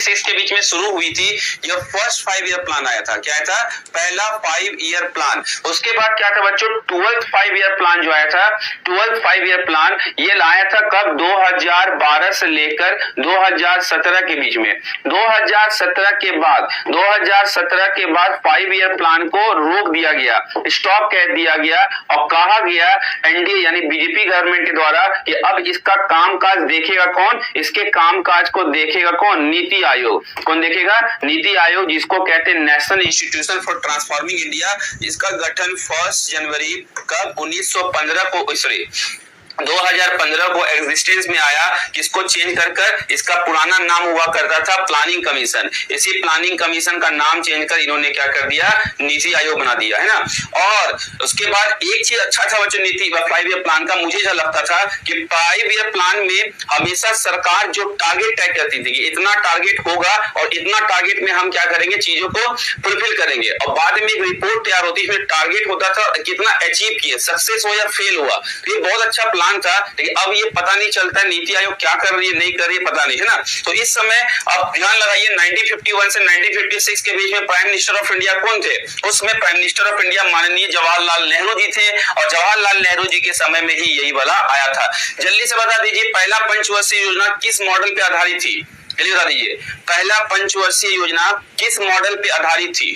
6 के बीच में शुरू हुई थी। यह फर्स्ट 5 ईयर प्लान आया था। क्या था? पहला 5 ईयर प्लान। उसके बाद क्या था बच्चों? 12th 5 ईयर प्लान जो आया था, 12th 5 ईयर प्लान ये लाया था कब? 2012 से लेकर 2017 के बीच में। 2017 के बाद 5 ईयर प्लान को रोक दिया गया, स्टॉप कह दिया गया और कहा गया एनडीए यानी बीजेपी गवर्नमेंट के द्वारा कि अब इसका कामकाज देखेगा कौन? इसके कामकाज को देखेगा कौन? नीति आयोग। कौन देखेगा? नीति आयोग, जिसको कहते हैं national institution for transforming India, जिसका गठन 1 जनवरी कब? 1915 को, सॉरी 2015 को एग्जिस्टेंस में आया। किसको चेंज कर इसका पुराना नाम हुआ करता था प्लानिंग कमीशन। इसी प्लानिंग कमीशन का नाम चेंज कर इन्होंने क्या कर दिया? नीति आयोग बना दिया, है ना। और उसके बाद एक चीज अच्छा था बच्चों नीति 5 ईयर प्लान का, मुझे जो लगता था कि 5 ईयर प्लान में हमेशा सरकार जो टारगेट तय करती थी कि इतना टारगेट होगा और इतना टारगेट में हम क्या करेंगे? चीजों को फुलफिल करेंगे। और बाद में एक रिपोर्ट तैयार होती है, टारगेट होता था कितना अचीव किए, सक्सेस हो या फेल हुआ। ये बहुत अच्छा प्लान था, लेकिन अब ये पता नहीं चलता है नीति आयोग क्या कर रही है, नहीं कर रही है, पता नहीं, है ना। तो इस समय आप ध्यान लगाइए 1951 से 1956 के बीच में प्राइम मिनिस्टर ऑफ इंडिया कौन थे? उसमें प्राइम मिनिस्टर ऑफ इंडिया माननीय जवाहरलाल नेहरू जी थे और जवाहरलाल नेहरू जी के समय में ही यही वाला आया था। जल्दी से बता दीजिए पहला पंचवर्षीय योजना किस मॉडल पे आधारित थी? जल्दी बता दीजिए पहला पंचवर्षीय योजना किस मॉडल पे आधारित थी?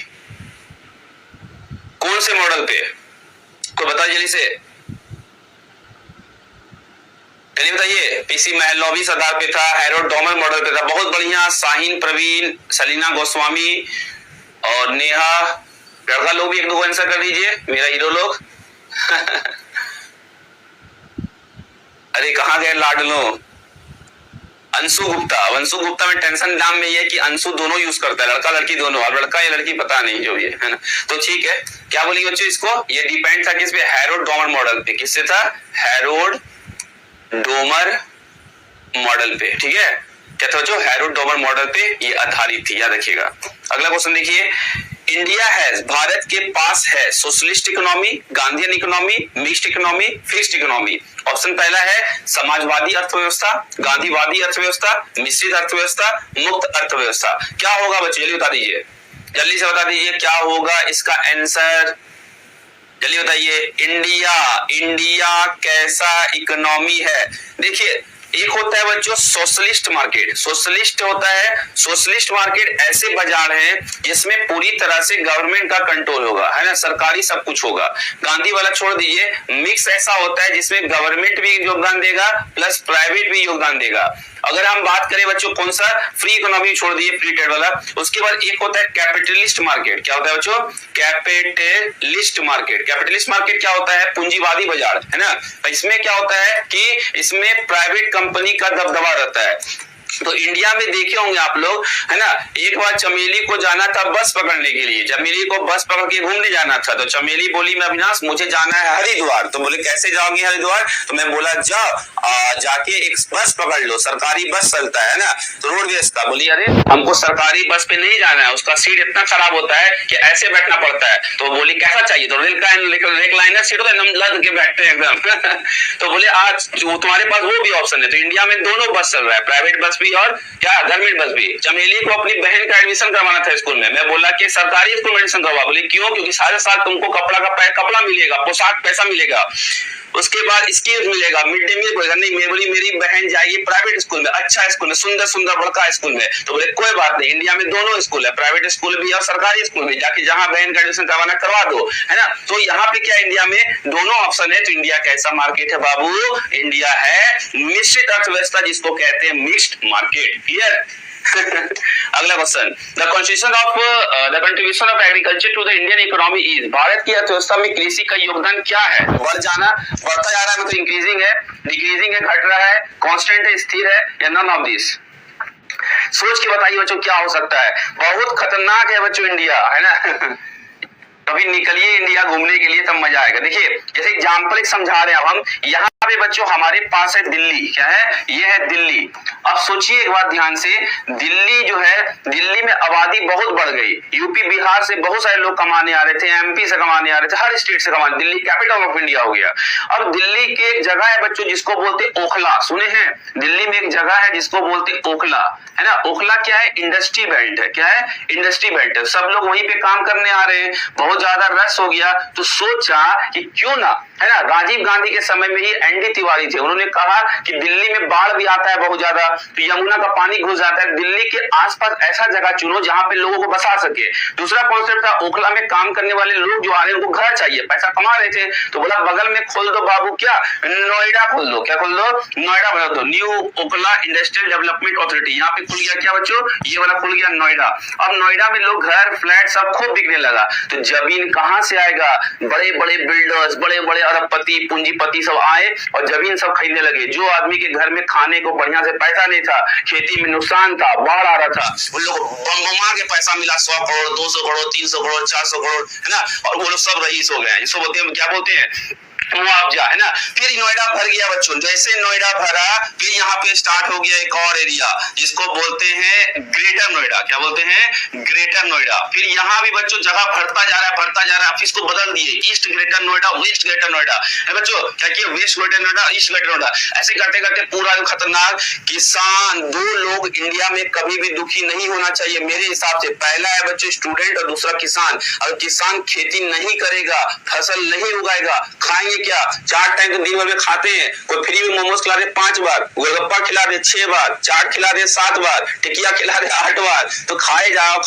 कौन से मॉडल पे? तो बताइए जल्दी से, चलिए बताइए। पीसी महलनोबिस आधार पे था, हैरोल्ड डॉमर मॉडल पे था। बहुत बढ़िया। शाहीन प्रवीण, सलीना गोस्वामी और नेहा लड़का लोग भी एक दो आंसर कर दीजिए, मेरा हीरो लोग। अरे कहाँ गए लाडलो? अंशु गुप्ता में टेंशन नाम में ये है कि अंशु दोनों यूज करता है, लड़का लड़की दोनों। अब लड़का या लड़की पता नहीं जो ये है ना। तो ठीक है, क्या बोलिए बच्चों इसको? ये डिपेंड था किस पे? हैरोल्ड डॉमर मॉडल पे। किससे था? हैरोल्ड डोमर मॉडल पे। ठीक है, क्या था बच्चों? हैरोल्ड डोमर मॉडल पे ये आधारित थी, याद रखिएगा। अगला क्वेश्चन देखिए। इंडिया है, भारत के पास है socialist economy, Gandhian economy, mixed economy, fixed economy. Option पहला है समाजवादी अर्थव्यवस्था, गांधीवादी अर्थव्यवस्था, मिश्रित अर्थव्यवस्था, मुक्त अर्थव्यवस्था। क्या होगा बच्चों? जल्दी बता दीजिए, जल्दी से बता दीजिए क्या होगा इसका आंसर? जल्दी बताइए। इंडिया कैसा इकोनॉमी है? देखिए एक होता है बच्चों सोशलिस्ट मार्केट। सोशलिस्ट होता है, सोशलिस्ट मार्केट ऐसे बाजार है जिसमें पूरी तरह से गवर्नमेंट का कंट्रोल होगा, है ना, सरकारी सब कुछ होगा। गांधी वाला छोड़ दीजिए। मिक्स ऐसा होता है जिसमें गवर्नमेंट भी योगदान देगा प्लस प्राइवेट भी योगदान देगा। अगर हम बात करें बच्चों कौन सा? फ्री इकोनॉमी छोड़ दीजिए, फ्री ट्रेड वाला। उसके बाद एक होता है कैपिटलिस्ट मार्केट। क्या होता है बच्चों? Capitalist market. कैपिटलिस्ट मार्केट क्या होता है? पूंजीवादी बाजार, है ना। इसमें क्या होता है कि इसमें प्राइवेट कंपनी का दबदबा रहता है। तो इंडिया में देखे होंगे आप लोग, है ना, एक बार चमेली को जाना था बस पकड़ने के लिए। चमेली को बस पकड़ के घूमने जाना था, तो चमेली बोली मैं अविनाश मुझे जाना है हरिद्वार। तो बोले कैसे जाओगे हरिद्वार? तो मैं बोला जाओ जाके एक बस पकड़ लो, सरकारी बस चलता है ना, तो रोडवेज का। बोली अरे हमको सरकारी बस पे नहीं जाना है, उसका सीट इतना खराब होता है कि ऐसे बैठना पड़ता है। तो बोली कैसा चाहिए? तो रेक्लाइनर सीट होता है, लग के बैठते हैं एकदम। तो बोले आज तुम्हारे पास वो भी ऑप्शन है। तो इंडिया में दोनों बस चल रहा है, प्राइवेट बस भी और क्या गवर्नमेंट बस भी। चमेली को अपनी बहन का एडमिशन करवाना था स्कूल में। मैं बोला कि सरकारी स्कूल में एडमिशन करवा। बोले क्यों? क्योंकि सारे साल तुमको कपड़ा मिलेगा, पोशाक पैसा मिलेगा, उसके बाद स्कीम मिलेगा, मिड डे मील मिलेगा। नहीं, मैं बोली मेरी बहन जाएगी प्राइवेट स्कूल में, अच्छा स्कूल में, सुंदर सुंदर बड़का स्कूल में। तो बोले कोई बात नहीं, इंडिया में दोनों स्कूल है, प्राइवेट स्कूल भी और सरकारी स्कूल भी, जाके जहां बहन का एडमिशन करवाना करवा दो, है ना। तो यहाँ पे क्या इंडिया में दोनों ऑप्शन है। तो इंडिया कैसा मार्केट है बाबू? इंडिया है मिश्रित अर्थव्यवस्था, जिसको कहते हैं मिक्स्ड मार्केट। क्लियर? अगला question. The contribution of agriculture to the Indian economy is. भारत की अर्थव्यवस्था में कृषि का योगदान क्या है? बढ़ता जा रहा है, मतलब इंक्रीजिंग है, डिक्रीजिंग है, घट रहा है, कांस्टेंट है, स्थिर है, या नन ऑफ दिस? सोच के बताइए बच्चों क्या हो सकता है। बहुत खतरनाक है बच्चों इंडिया, है ना। कभी निकलिए इंडिया घूमने के लिए, तब मजा आएगा। देखिए जैसे एग्जाम्पल एक समझा रहे हैं अब हम यहाँ अभी बच्चों हमारे पास है दिल्ली, क्या है, ये है दिल्ली। अब सोचिए एक बात ध्यान से, दिल्ली जो है, दिल्ली में आबादी बहुत बढ़ गई, यूपी बिहार से बहुत सारे लोग कमाने आ रहे थे, एमपी से कमाने आ रहे थे, हर स्टेट से कमाने, दिल्ली कैपिटल ऑफ इंडिया हो गया। अब दिल्ली की एक जगह है बच्चों जिसको बोलते ओखला, सुने हैं, दिल्ली में एक जगह है जिसको बोलते ओखला, है ना। ओखला क्या है, इंडस्ट्री बेल्ट है, क्या है, इंडस्ट्री बेल्ट है, सब लोग वहीं पे काम करने आ रहे हैं, बहुत ज्यादा रश हो गया, तो सोचा कि क्यों ना, है ना, राजीव गांधी के समय में ही एनडी तिवारी थे, उन्होंने कहा कि दिल्ली में बाढ़ भी आता है बहुत ज्यादा, तो यमुना का पानी घुस जाता है, दिल्ली के आसपास ऐसा जगह चुनो जहां पे लोगों को बसा सके। दूसरा कॉन्सेप्ट था, ओखला में काम करने वाले लोग जो आ रहे हैं उनको घर चाहिए, पैसा कमा रहे थे, तो बोला बगल में खोल दो बाबू, क्या, नोएडा खोल दो, क्या खोल दो, नोएडा बना दो, new Okhla industrial development authority. यहाँ पे खुल गया क्या बच्चों, ये वाला खुल गया नोएडा। अब नोएडा में लोग घर फ्लैट सब खूब बिकने लगा, तो जमीन कहां से आएगा, बड़े बड़े बिल्डर्स, बड़े बड़े अरबपति पूंजीपति सब आए और जमीन सब खरीदने लगे। जो आदमी के घर में खाने को बढ़िया से पैसा नहीं था, खेती में नुकसान था, बाढ़ आ रहा था, उन लोग बम के पैसा मिला, 100 करोड़ 200 करोड़ 300 करोड़ 400 करोड़, है ना, और वो लोग सब रईस हो गए। इसको बोलते हैं, क्या बोलते हैं, मुआवजा, है ना। फिर नोएडा भर गया बच्चों, जैसे नोएडा भरा फिर यहाँ पे स्टार्ट हो गया एक और एरिया जिसको बोलते हैं ग्रेटर नोएडा, क्या बोलते हैं, ग्रेटर नोएडा। फिर यहाँ भी बच्चों जगह भरता जा रहा है, भरता जा रहा है, फिर इसको बदल दिए, east Greater Noida, west Greater Noida, है बच्चों, क्या किया, west Greater Noida, east Greater Noida, ऐसे करते करते पूरा खतरनाक। किसान, दो लोग इंडिया में कभी भी दुखी नहीं होना चाहिए मेरे हिसाब से, पहला है बच्चों स्टूडेंट और दूसरा किसान। अगर किसान खेती नहीं करेगा, फसल नहीं उगाएगा, खाएंगे क्या, 4 टाइम तो दिन भर में खाते हैं, कोई फ्री में मोमोज खिला दे 5 बार, गोलगप्पा खिला दे 6 बार, चाट खिला दे 7 बार, टिकिया खिला दे 8 बार, तो खाए जाओ,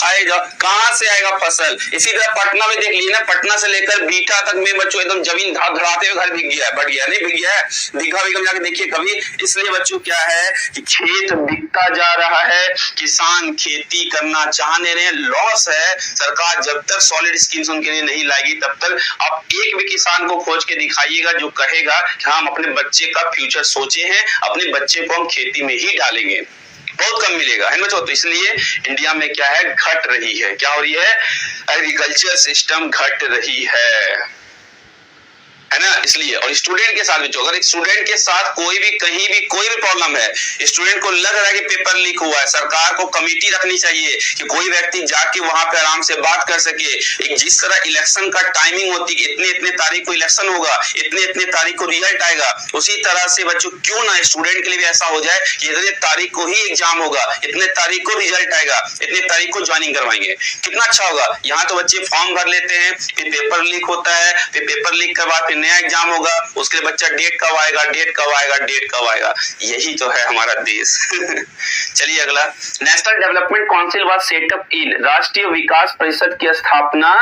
कहां से आएगा फसल। इसी तरह पटना में देख लीजिए ना, पटना से लेकर बीटा तक में बच्चों एकदम जमीन धड़ाते हुए घर बिक गया है, बढ़ गया, नहीं बिक गया है, दिखा भी जाके देखिए कभी। इसलिए बच्चों क्या है कि खेत बिकता जा रहा है, किसान खेती करना चाहने रहे, लॉस है। सरकार जब तक सॉलिड स्कीम्स उनके लिए नहीं लाएगी तब तक आप एक भी किसान को खोज के दिखाइएगा जो कहेगा कि हम अपने बच्चे का फ्यूचर सोचे हैं, अपने बच्चे को हम खेती में ही डालेंगे, बहुत कम मिलेगा, है ना बच्चों। तो इसलिए इंडिया में क्या है, घट रही है, क्या हो रही है, एग्रीकल्चर सिस्टम घट रही है ना। इसलिए, और स्टूडेंट के साथ भी, अगर एक स्टूडेंट के साथ कोई भी कहीं भी कोई भी प्रॉब्लम है, स्टूडेंट को लग रहा है कि पेपर लीक हुआ है, सरकार को कमेटी रखनी चाहिए कि कोई व्यक्ति जाके वहां पे आराम से बात कर सके। एक जिस तरह इलेक्शन का टाइमिंग होती है, इतने इतने तारीख को इलेक्शन होगा, इतने इतने तारीख को रिजल्ट आएगा, उसी तरह से बच्चों क्यों ना स्टूडेंट के लिए भी ऐसा हो जाए कि इतने तारीख को ही एग्जाम होगा, इतने तारीख को रिजल्ट आएगा, इतने तारीख को ज्वाइनिंग करवाएंगे, कितना अच्छा होगा। यहाँ तो बच्चे फॉर्म भर लेते हैं, फिर पेपर लीक होता है, फिर पेपर लीक के बाद नया एग्जाम होगा, उसके बच्चा डेट कब आएगा, डेट कब आएगा, डेट कब आएगा, यही तो है हमारा देश। चलिए अगला, national development council was set up in, राष्ट्रीय विकास परिषद की स्थापना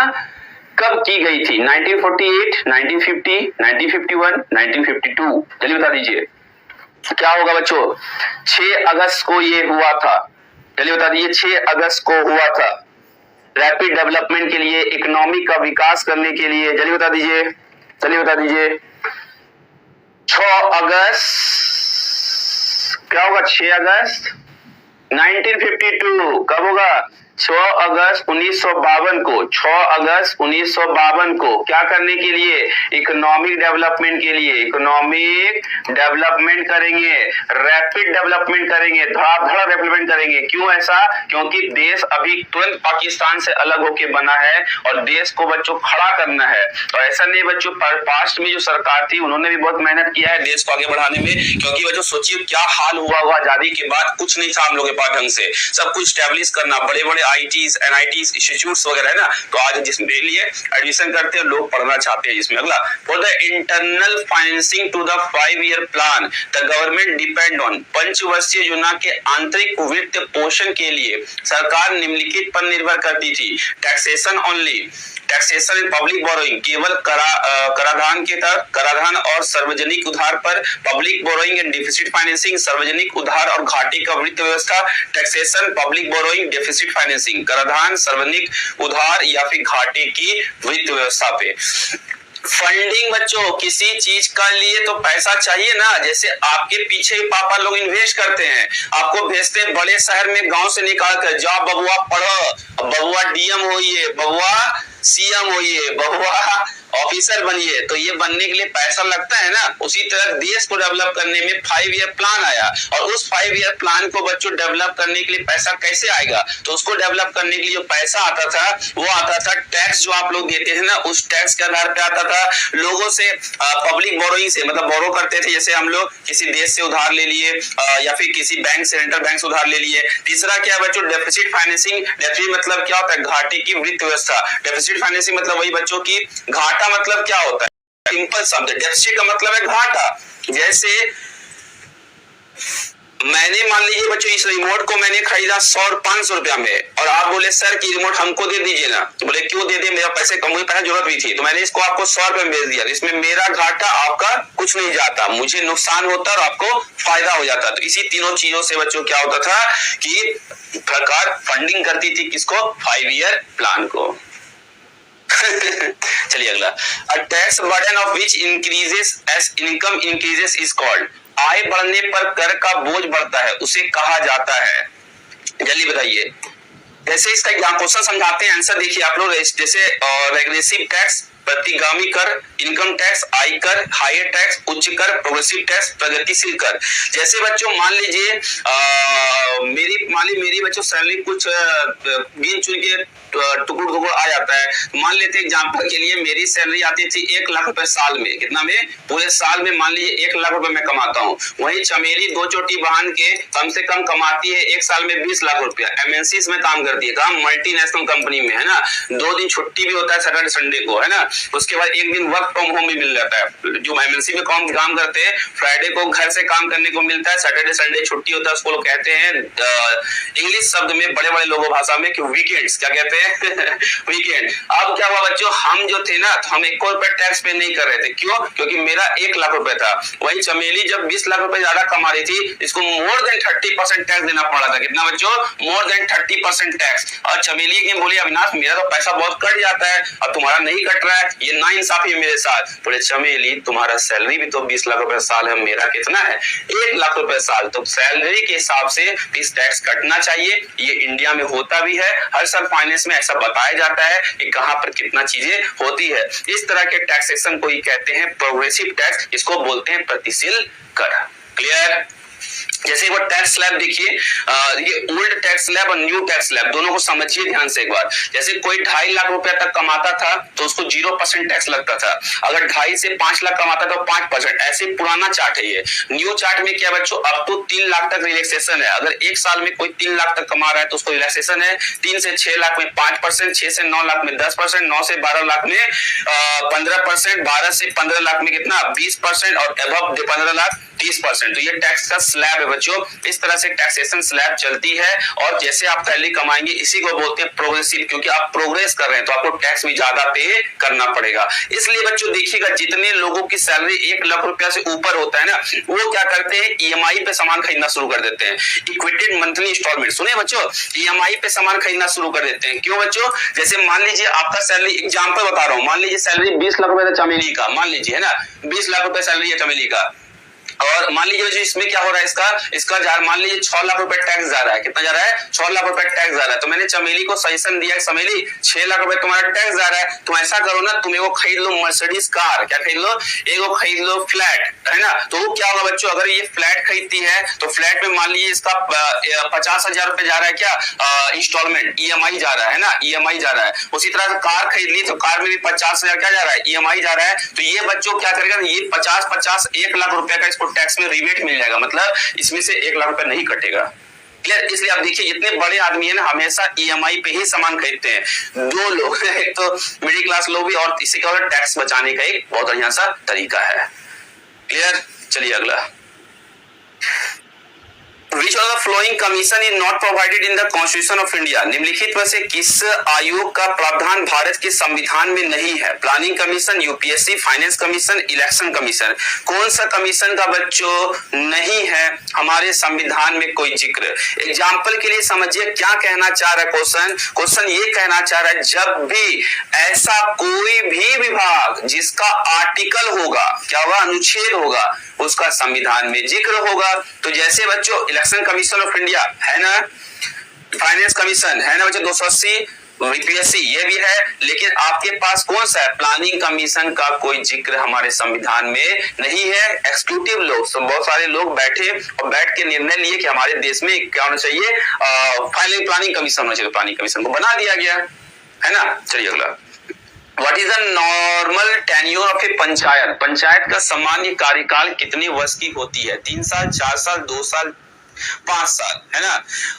कब की गई थी, 1948, 1950, 1951, 1952, चलिए बता दीजिए क्या होगा बच्चों। 6 अगस्त को ये हुआ था, चलिए बता दीजिए 6 अगस्त को हुआ था, रैपिड डेवलपमेंट के लिए, इकोनॉमी का विकास करने के लिए, चलिए बता दीजिए, चलिए बता दीजिए 6 अगस्त, क्या होगा, 6 अगस्त 1952, कब होगा, 6 अगस्त 1952 को, 6 अगस्त 1952 को क्या करने के लिए, इकोनॉमिक डेवलपमेंट के लिए, इकोनॉमिक डेवलपमेंट करेंगे, रैपिड डेवलपमेंट करेंगे, धड़ाधड़ डेवलपमेंट करेंगे। क्यों ऐसा, क्योंकि देश अभी तुरंत पाकिस्तान से अलग होके बना है और देश को बच्चों खड़ा करना है। तो ऐसा नहीं बच्चों, पास्ट में जो सरकार थी उन्होंने भी बहुत मेहनत किया है देश को आगे बढ़ाने में, क्योंकि बच्चों सोचिए क्या हाल हुआ आजादी के बाद, कुछ नहीं था हम लोग के पास ढंग से, सब कुछ स्टैब्लिश करना, बड़े बड़े आईटीज एनआईटीज इंस्टीट्यूट्स वगैरह है ना, तो आज जिसमें लिए एडमिशन करते हैं लोग, पढ़ना चाहते हैं इसमें। अगला, for the internal financing to the 5-year plan the government depend on, पंचवर्षीय योजना के आंतरिक वित्त पोषण के लिए सरकार निम्नलिखित पर निर्भर करती थी, taxation only, taxation and public borrowing, केवल कराधान के तहत, कराधान और सार्वजनिक उधार पर, public borrowing and deficit financing, सार्वजनिक उधार और घाटे का वित्त व्यवस्था, taxation, public borrowing, deficit financing, कराधान, सार्वजनिक उधार या फिर घाटे की वित्त व्यवस्था पे। फंडिंग बच्चों, किसी चीज का लिए तो पैसा चाहिए ना, जैसे आपके पीछे पापा लोग इन्वेस्ट करते हैं, आपको भेजते हैं बड़े शहर में, गांव से निकाल कर, जाओ बबुआ पढ़ो, बबुआ डीएम होइए, बबुआ सीएम होइए, बबुआ ऑफिसर बनिए, तो ये बनने के लिए पैसा लगता है ना। उसी तरह देश को डेवलप करने में 5 ईयर प्लान आया, और उस 5 ईयर प्लान को बच्चों डेवलप करने के लिए पैसा कैसे आएगा, तो उसको डेवलप करने के लिए जो पैसा आता था वो आता था टैक्स जो आप लोग देते थे ना, उस टैक्स के आधार पे आता था। लोगों से पब्लिक बोरोइंग से, मतलब बोरो करते थे, जैसे हम लोग किसी देश से उधार ले लिए या फिर किसी बैंक से, सेंट्रल बैंक से उधार ले लिए। तीसरा क्या बच्चों, डेफिसिट फाइनेंसिंग। डेफिसिट मतलब क्या होता है, घाटे की वित्त व्यवस्था। डेफिसिट फाइनेंसिंग मतलब वही बच्चों की, घाटा मतलब क्या होता है, सिंपल शब्द, डेफिसिट का मतलब है घाटा। जैसे मैंने मान लीजिए बच्चों इस रिमोट को मैंने खरीदा 100-500 रुपया में, और आप बोले सर कि रिमोट हमको दे दीजिए ना, तो बोले क्यों दे दे, मेरा पैसे कम, मुझे पैसा जरूरत भी थी, तो मैंने इसको आपको 100 रुपए में बेच दिया। इसमें मेरा घाटा, आपका कुछ नहीं जाता, मुझे नुकसान होता और आपको फायदा हो जाता। तो इसी तीनों चीजों से बच्चों क्या होता था कि सरकार फंडिंग करती थी किसको, 5 ईयर प्लान को। चलिए अगला, a tax burden of which increases as income increases is called. आय बढ़ने पर कर का बोझ बढ़ता है, उसे कहा जाता है। जल्दी बताइए। जैसे इसका क्वेश्चन समझाते हैं, आंसर देखिए आप लोग। जैसे रेग्रेसिव टैक्स, प्रतिगामी कर, इनकम टैक्स, आयकर, हायर टैक्स, उच्च कर, प्रोग्रेसिव टैक्स, प्रगतिशील कर। जैसे बच्चों मान लीजिए मेरी बच्चों सैलरी कुछ गिन चुन के टुकड़ टुकड़ आ जाता है। मान लेते एग्जांपल के लिए मेरी सैलरी आती थी 1 लाख रुपए साल में। कितना में, पूरे साल में मान लीजिए 1 लाख रुपए मैं कमाता हूँ। वही चमेली 2 चोटी बांध के कम से कम कमाती है एक साल में 20 लाख रुपया। एमएनसी में काम करती है, काम मल्टीनेशनल कंपनी में, है ना। 2 दिन छुट्टी भी होता है सैटरडे संडे को, है ना। उसके बाद 1 दिन वर्क फ्रॉम होम भी मिल जाता है। जो एमएनसी में काम करते हैं, फ्राइडे को घर से काम करने को मिलता है, सैटरडे संडे छुट्टी होता है। उसको लोग कहते हैं इंग्लिश शब्द में, बड़े बड़े लोगों भाषा में, कि वीकेंड्स। क्या कहते हैं वीकेंड। अब क्या हुआ बच्चों, हम जो थे ना, तो हम 1 रुपए टैक्स पे नहीं कर रहे थे। क्यों, क्योंकि मेरा 1 लाख रुपए था। वही चमेली जब 20 लाख रुपए ज्यादा कमा रही थी, इसको मोर देन 30% टैक्स देना पड़ा था। कितना बच्चों, मोर देन 30% टैक्स। और चमेली के बोली अविनाश मेरा तो पैसा बहुत कट जाता है और तुम्हारा नहीं कट रहा है, ये नाइंसाफी है मेरे साथ। बोले चमेली तुम्हारा सैलरी भी तो 20 लाख रुपए साल है, मेरा कितना है, 1 लाख रुपए साल। तो सैलरी के हिसाब से इस टैक्स कटना चाहिए। ये इंडिया में होता भी है, हर साल फाइनेंस में ऐसा बताया जाता है कि कहां पर कितना चीजें होती है। इस तरह के टैक्सेशन को ही कहते हैं प्रोग्रेसिव टैक्स, इसको बोलते हैं प्रगतिशील कर। क्लियर। जैसे एक बार टैक्स स्लैब देखिए, ये ओल्ड टैक्स स्लैब और न्यू टैक्स स्लैब दोनों को समझिए ध्यान से एक बार। जैसे कोई 2.5 लाख रुपया तक कमाता था तो उसको 0% टैक्स लगता था। अगर 2.5 से 5 लाख कमाता था तो 5%। ऐसे पुराना चार्ट है ये। न्यू चार्ट में क्या बच्चों, अब तो 3 लाख तक रिलैक्सेशन है। अगर एक साल में कोई 3 लाख तक कमा रहा है तो उसको रिलैक्सेशन है। 3 से 6 लाख में 5%, 6 से 9 लाख में 10%, 9 से 12 लाख में 15%, 12 से 15 लाख में कितना 20%, और अबव 15 लाख 30%। तो ये टैक्स का स्लैब है बच्चों। इस तरह से टैक्सेशन स्लैब चलती है, और जैसे आप सैलरी कमाएंगे इसी को बोलते हैं प्रोग्रेसिव, क्योंकि आप प्रोग्रेस कर रहे हैं तो आपको टैक्स भी ज्यादा पे करना पड़ेगा। इसलिए बच्चों देखिएगा, जितने लोगों की सैलरी 1 लाख रुपया से ऊपर होता है ना, वो क्या करते हैं, ईएमआई पे सामान खरीदना शुरू कर देते हैं। इक्विटेड मंथली इंस्टॉलमेंट, सुने बच्चों, ईएमआई पे सामान खरीदना शुरू कर देते हैं। क्यों बच्चों, जैसे मान लीजिए आपका सैलरी, एग्जाम्पल बता रहा हूं, मान लीजिए सैलरी 20 लाख रुपए चमेली का, मान लीजिए, है ना, 20 लाख रुपए सैलरी है चमेली का। और मान लीजिए इसमें क्या हो रहा है, इसका मान लीजिए 6 लाख रुपए टैक्स जा रहा है। कितना जा रहा है, 6 लाख रुपए टैक्स जा रहा है। तो मैंने चमेली को सजेशन दिया, चमेली 6 लाख रुपए तुम्हारा टैक्स जा रहा है, तुम ऐसा करो ना, तुम एगो खरीद लो मर्सिडीज कार। क्या खरीद लो, एगो खरीद लो फ्लैट, है ना। तो वो क्या होगा बच्चों, अगर ये फ्लैट खरीदती है तो फ्लैट में मान लीजिए इसका 50,000 रुपए जा रहा है, क्या इंस्टॉलमेंट, ईएमआई जा रहा है ना, ईएमआई जा रहा है। उसी तरह से कार खरीद ली तो कार में भी 50,000 क्या जा रहा है, ईएमआई जा रहा है। तो ये बच्चों क्या करेगा, ये 50 1 लाख रुपए का इसको टैक्स में रिबेट मिल जाएगा, मतलब इसमें से 1 लाख रुपए नहीं कटेगा। क्लियर। इसलिए आप देखिए जितने बड़े आदमी है ना, हमेशा ईएमआई पे ही सामान खरीदते हैं। 2 लोग, एक तो मिडिल क्लास लोग भी, और इसी का टैक्स बचाने का एक बहुत बढ़िया सा तरीका है। क्लियर। चलिए अगला, Which of the following commission is not provided in the Constitution of India? निम्नलिखित में से किस आयोग का प्रावधान भारत के संविधान में नहीं है? Planning commission, UPSC, finance commission, election commission. कौन सा कमीशन का बच्चों नहीं है हमारे संविधान में कोई जिक्र? एग्जाम्पल के लिए समझिए क्या कहना चाह रहा है क्वेश्चन ये कहना चाह रहा है, जब भी ऐसा कोई भी विभाग जिसका आर्टिकल होगा, क्या होगा, अनुच्छेद होगा, उसका संविधान में जिक्र होगा। तो जैसे बच्चों इलेक्शन कमीशन ऑफ इंडिया है ना, फाइनेंस कमीशन है ना बच्चों 280, यूपीएससी ये भी है, लेकिन आपके पास कौन सा है, प्लानिंग कमीशन का कोई जिक्र हमारे संविधान में नहीं है। एक्सिक्यूटिव लोग, बहुत सारे लोग बैठे और बैठ के निर्णय लिए कि हमारे देश में क्या होना चाहिए, फाइनल प्लानिंग कमीशन होना चाहिए। प्लानिंग कमीशन को बना दिया गया है ना। चलिए अगला, what is the normal tenure of a panchayat, panchayat का सामान्य कार्यकाल कितने वर्ष की होती है, 3 साल, 4 साल, 2 साल, 5 साल, है ना।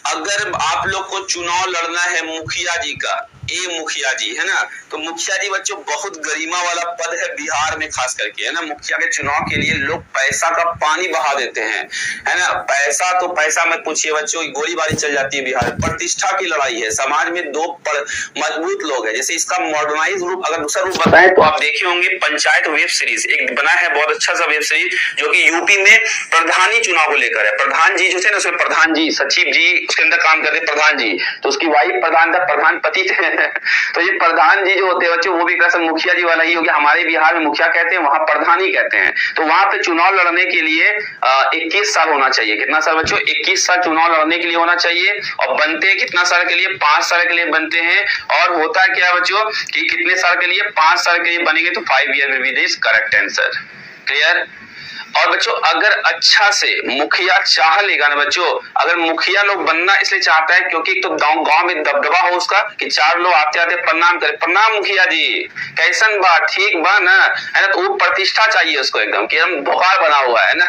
अगर आप लोग को चुनाव लड़ना है मुखिया जी का, मुखिया जी है ना, तो मुखिया जी बच्चों बहुत गरिमा वाला पद है बिहार में खास करके, है ना। मुखिया के चुनाव के लिए लोग पैसा का पानी बहा देते हैं, है ना। पैसा तो पैसा मत पूछिए बच्चों, गोलीबारी चल जाती है बिहार में। प्रतिष्ठा की लड़ाई है, समाज में दो मजबूत लोग हैं। जैसे इसका मॉडर्नाइज रूप, अगर दूसरा रूप बताएं तो आप देखे होंगे पंचायत वेब सीरीज एक बना है, बहुत अच्छा सा वेब सीरीज, जो कि यूपी में प्रधानी चुनाव को लेकर है। प्रधान जी जो थे ना, उसमें प्रधान जी, सचिव जी उसके अंदर काम करते प्रधान जी, तो उसकी वाइफ प्रधान था, प्रधानपति थे तो ये प्रधान जी जो होते हैं बच्चों, वो भी कैसे मुखिया जी वाला ही हो गया। हमारे बिहार में मुखिया कहते हैं, वहां प्रधान ही कहते हैं। तो वहां पे चुनाव लड़ने के लिए 21 साल होना चाहिए। कितना साल बच्चों, 21 साल चुनाव लड़ने के लिए होना चाहिए। और बनते कितना साल के लिए, 5 साल के लिए बनते हैं। और होता क्या बच्चों कि कितने साल के लिए, 5 साल के लिए बनेंगे, तो 5 year will be this correct answer. Clear. और बच्चों अगर अच्छा से मुखिया चाह लेगा ना बच्चों, अगर मुखिया लोग बनना इसलिए चाहता है क्योंकि तो गांव में दबदबा हो उसका, कि 4 लोग आते आते प्रणाम करे, प्रणाम मुखिया जी, कैसन बा, ठीक बा ना, है ना। तो वो प्रतिष्ठा चाहिए उसको एकदम, कि हम भोकाल बना हुआ है ना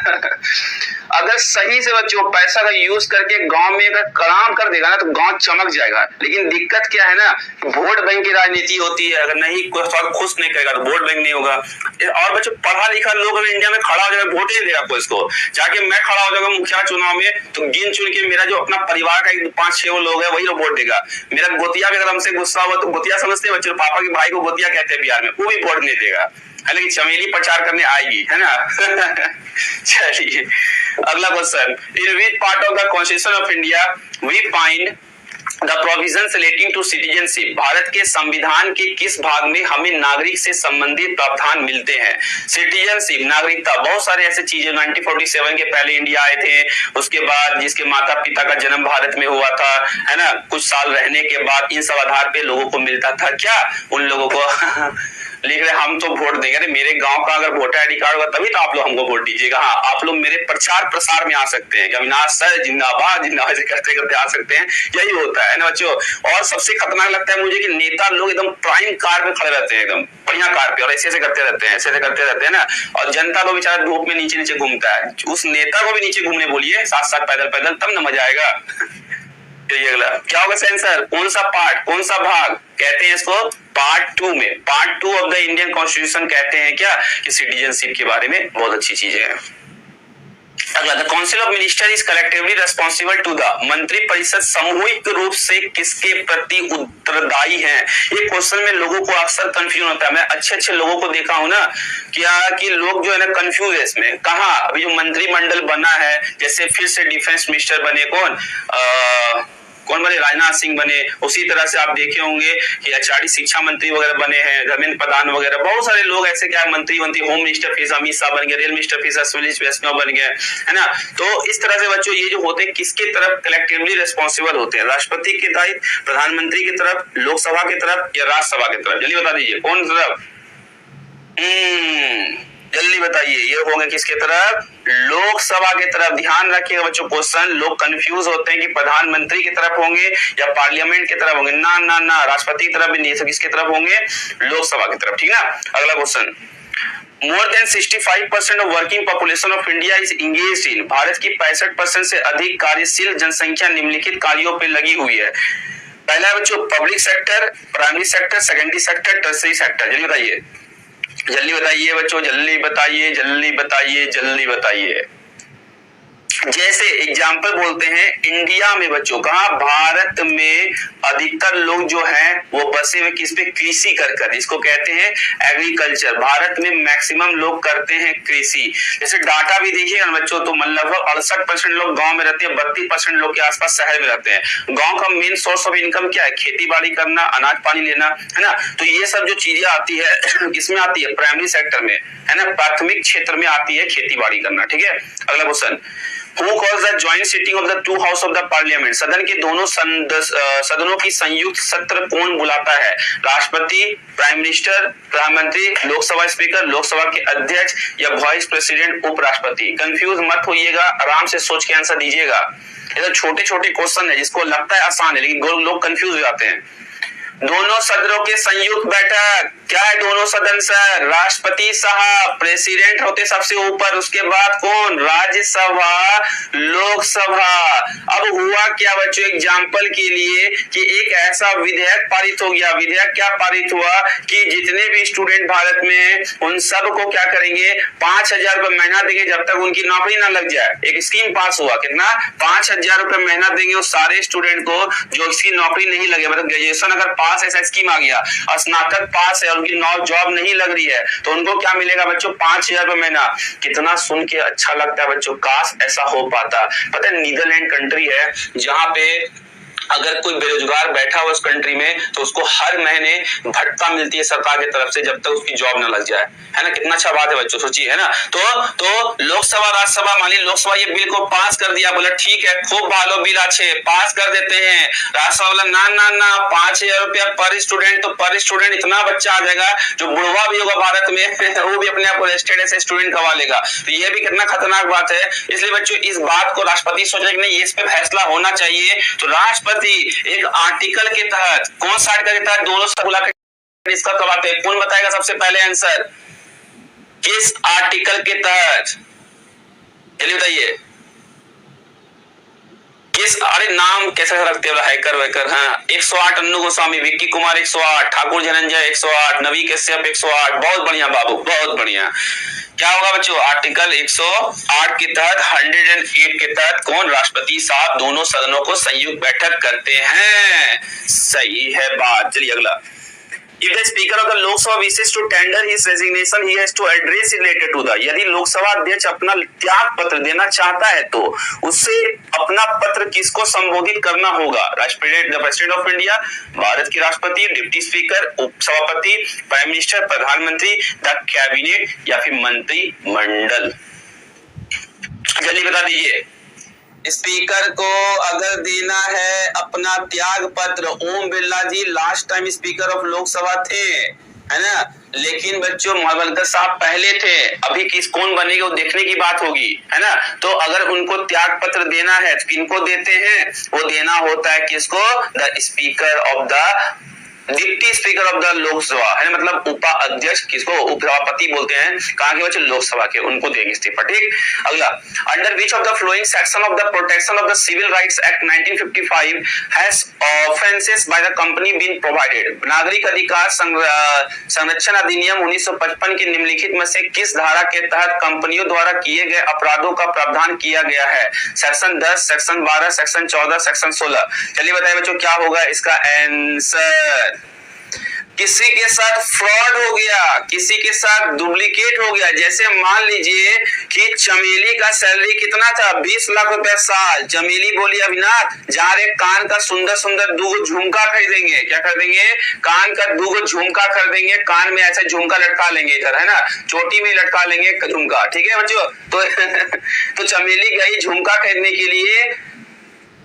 अगर सही से बच्चों पैसा का यूज करके गांव में अगर काम कर देगा ना, तो गांव चमक जाएगा। लेकिन दिक्कत क्या है ना, वोट बैंक की राजनीति होती है। अगर नहीं कोई खुश नहीं करेगा तो वोट बैंक नहीं होगा। और बच्चों पढ़ा लिखा लोग अगर इंडिया में खड़ा हो जाएगा, वोट नहीं देगा कोई इसको। जाके मैं खड़ा हो जाऊंगा मुखिया चुनाव में, तो गिन चुन के मेरा जो अपना परिवार का 5-6 लोग है, वही लोग वोट देगा। मेरा गोतिया भी अगर हमसे गुस्सा हुआ, तो गोतिया समझते हैं बच्चों, पापा के भाई को गोतिया कहते हैं बिहार में, वो भी वोट नहीं देगा। हालांकि चमेली प्रचार करने आएगी, है ना चलिए अगला question, in which part of the constitution of India we find the provisions relating to citizenship, भारत के संविधान के किस भाग में हमें नागरिक से संबंधित प्रावधान मिलते हैं। सिटीजनशिप, नागरिकता, बहुत सारे ऐसे चीजें 1947 के पहले इंडिया आए थे, उसके बाद जिसके माता पिता का जन्म भारत में हुआ था, है ना, कुछ साल रहने के बाद इन सब आधार पे लोगों को मिलता था क्या, उन लोगों को लिख रहे हम तो वोट देंगे। अरे मेरे गांव का अगर वोटर आईडी कार्ड होगा तभी तो आप लोग हमको वोट दीजिएगा। हाँ, आप लोग मेरे प्रचार प्रसार में आ सकते हैं, अविनाश सर जिंदाबाद जिंदाबाद करते करते आ सकते हैं, यही होता है ना बच्चों। और सबसे खतरनाक लगता है मुझे कि नेता लोग एकदम प्राइम कार पे खड़े रहते हैं, एकदम बढ़िया कार पे, और ऐसे ऐसे करते रहते हैं, ऐसे ऐसे करते रहते हैं ना। और जनता लोग बेचारा धूप में नीचे नीचे घूमता है, उस नेता को भी नीचे घूमने बोलिए, साथ साथ पैदल पैदल, तब न मजा आएगा अगला क्या होगा आंसर, कौन सा पार्ट, कौन सा भाग कहते हैं इसको, पार्ट 2 में, part 2 of the Indian constitution कहते हैं क्या, कि सिटीजनशिप के बारे में बहुत अच्छी चीजें हैं। अगला, the council of minister is collectively responsible to the, मंत्री परिषद सामूहिक रूप से किसके प्रति उत्तरदायी है। ये क्वेश्चन में लोगों को अक्सर कंफ्यूजन होता है। मैं अच्छे लोगों को देखा हूं ना, क्या कि लोग जो है ना कंफ्यूज है इसमें। कहा अभी जो मंत्रिमंडल बना है, जैसे फिर से डिफेंस मिनिस्टर बने कौन बने, राजनाथ सिंह बने। उसी तरह से आप देखे होंगे कि आचार्य शिक्षा मंत्री वगैरह बने हैं, धर्मेंद्र प्रधान वगैरह, बहुत सारे लोग ऐसे क्या मंत्री होम मिनिस्टर फिर अमित शाह बन गए, रेल मिनिस्टर फिर सुनील वैष्णव बन गए, है ना। तो इस तरह से बच्चों ये जो होते हैं किसके तरफ कलेक्टिवली रिस्पॉन्सिबल होते हैं, राष्ट्रपति के दायित्व, प्रधानमंत्री की तरफ, लोकसभा की तरफ या राज्यसभा की तरफ, जल्दी बता दीजिए कौन तरफ। जल्दी बताइए, ये होंगे किसके तरफ, लोकसभा की तरफ। ध्यान रखिएगा बच्चों, क्वेश्चन लोग कंफ्यूज होते हैं कि प्रधानमंत्री की तरफ होंगे या पार्लियामेंट की तरफ होंगे। ना ना ना, राष्ट्रपति की तरफ भी नहीं, किसकी तरफ होंगे, लोकसभा की तरफ, ठीक ना। अगला question, more than 65% of working population of India is engaged in, भारत की 65% से अधिक कार्यशील जनसंख्या निम्नलिखित कार्यों पे लगी हुई है। पहला बच्चों public sector, primary sector, secondary sector, tertiary sector. जल्दी बताइए, जल्दी बताइए बच्चों, जल्दी बताइए, जल्दी बताइए, जल्दी बताइए। जैसे एग्जाम्पल बोलते हैं इंडिया में बच्चों, कहा भारत में अधिकतर लोग जो हैं वो बसे हुए किस पे, कृषि कर, इसको कहते हैं एग्रीकल्चर। भारत में मैक्सिमम लोग करते हैं कृषि। जैसे डाटा भी देखिए बच्चों, तो लगभग 68% लोग गांव में रहते हैं, 32% लोग के आसपास शहर में रहते हैं। गांव का मेन सोर्स ऑफ इनकम क्या है, खेती बाड़ी करना, अनाज पानी लेना, है ना। तो ये सब जो चीजें आती है किसमें आती है, प्राइमरी सेक्टर में, है ना, प्राथमिक क्षेत्र में आती है खेती बाड़ी करना, ठीक है। अगला question, Who calls the joint sitting of the two house of the parliament? सदन के दोनों सदनों की संयुक्त सत्र कौन बुलाता है? राष्ट्रपति, प्राइम मिनिस्टर, प्रधानमंत्री, लोकसभा स्पीकर, लोकसभा के अध्यक्ष या वाइस प्रेसिडेंट, उपराष्ट्रपति। कंफ्यूज मत होइएगा, आराम से सोच के आंसर दीजिएगा। ये तो छोटे छोटे क्वेश्चन है, जिसको लगता है आसान है लेकिन लोग कंफ्यूज हो जाते हैं। दोनों सदनों के संयुक्त बैठक, क्या है दोनों सदन सर? राष्ट्रपति साहब, प्रेसिडेंट होते सबसे ऊपर, उसके बाद कौन? राज्यसभा, लोकसभा। अब हुआ क्या बच्चों, एग्जाम्पल के लिए कि एक ऐसा विधेयक पारित हो गया। विधेयक क्या पारित हुआ कि जितने भी स्टूडेंट भारत में हैं उन सबको क्या करेंगे, 5,000 रुपए महीना देंगे जब तक उनकी नौकरी ना लग जाए। एक स्कीम पास हुआ, कितना? 5,000 रुपए महीना देंगे उस सारे स्टूडेंट को जो इसकी नौकरी नहीं लगे, मतलब ग्रेजुएशन अगर पास ऐसा स्कीम आ गया, स्नातक पास है, उनकी जॉब नहीं लग रही है, तो उनको क्या मिलेगा बच्चों? 5,000 रुपए महीना। कितना सुन के अच्छा लगता है बच्चों, काश ऐसा हो पाता। पता है नीदरलैंड कंट्री है जहां पे अगर कोई बेरोजगार बैठा हुआ उस कंट्री में तो उसको हर महीने भत्ता मिलती है सरकार की तरफ से जब तक उसकी जॉब न लग जाए, है ना? कितना अच्छा बात है बच्चों, सोचिए, है ना? तो लोकसभा राज्यसभा, मान ली लोकसभा ये बिल को पास कर दिया, बोला ठीक है, खूब भालो बिल अच्छे पास कर देते हैं। राज्यसभा बोला ना ना ना, 5,000 रुपया पर स्टूडेंट, तो पर स्टूडेंट इतना बच्चा आ जाएगा जो बुढ़वा भी होगा भारत में वो भी अपने आप को स्टेटस से स्टूडेंट करवा लेगा। तो ये भी कितना खतरनाक बात है। इसलिए बच्चों इस बात को राष्ट्रपति सोचे कि नहीं, इस पे फैसला होना चाहिए। तो राष्ट्रपति एक आर्टिकल के तहत, कौन सा आर्टिकल के तहत दोनों से बुला कर डिस्कस करवाते हैं? कौन बताएगा सबसे पहले आंसर? किस आर्टिकल के तहत? जल्दी बताइए। किस, अरे नाम कैसे रखते हो हैकर वैकर। हाँ, 108 अन्नू गोस्वामी, विक्की कुमार 108, ठाकुर धनंजय 108, नवी कश्यप 108। बहुत बढ़िया बाबू, बहुत बढ़िया। क्या होगा बच्चों? आर्टिकल 108 के तहत, 108 के तहत कौन? राष्ट्रपति साहब दोनों सदनों को संयुक्त बैठक करते हैं। सही है बात। चलिए अगला। If the speaker of the Lok Sabha wishes to tender his resignation, he has to address related to the। यदि लोकसभा अध्यक्ष अपना त्याग पत्र देना चाहता है तो उसे अपना पत्र किसको संबोधित करना होगा? राष्ट्रपति, the president of India, Bharat के राष्ट्रपति, डिप्टी स्पीकर, उपसभापति, प्राइम मिनिस्टर, प्रधानमंत्री, द कैबिनेट या फिर मंत्रिमंडल। जल्दी बता दीजिए। स्पीकर को अगर देना है अपना त्याग पत्र, Om Birla ji last time speaker of Lok Sabha थे, है ना? लेकिन बच्चों महावलकर साहब पहले थे, अभी किस कौन बनेगा वो देखने की बात होगी, है ना? तो अगर उनको त्याग पत्र देना है तो किनको देते हैं? वो देना होता है किसको? The speaker of the, deputy speaker of the Lok Sabha, है मतलब उपाध्यक्ष, किसको उपसभापति बोलते हैं, कहां के बच्चे? लोकसभा के, उनको देंगे इस्तीफा। ठीक, अगला। Under which of the following section of the protection of the civil rights act 1955 has offences by the company been provided? नागरिक अधिकार संरक्षण अधिनियम 1955 के निम्नलिखित में से किस धारा के तहत कंपनियों द्वारा किए गए अपराधों का प्रावधान किया गया है? Section 10, section 12, section 14, section 16। चलिए बताइए बच्चों क्या होगा इसका आंसर? किसी के साथ फ्रॉड हो गया, किसी के साथ डुप्लीकेट हो गया। जैसे मान लीजिए कि चमेली का सैलरी कितना था? 20 लाख रुपए साल। चमेली बोली अविनाश जा रहे कान का सुंदर सुंदर 2 झुमका खरीदेंगे। क्या खरीदेंगे? कान का 2 झुमका खरीदेंगे, कान में ऐसा झुमका लटका लेंगे इधर, है ना? चोटी में लटका लेंगे झुमका। ठीक है बच्चों? तो चमेली गई झुमका खरीदने के लिए,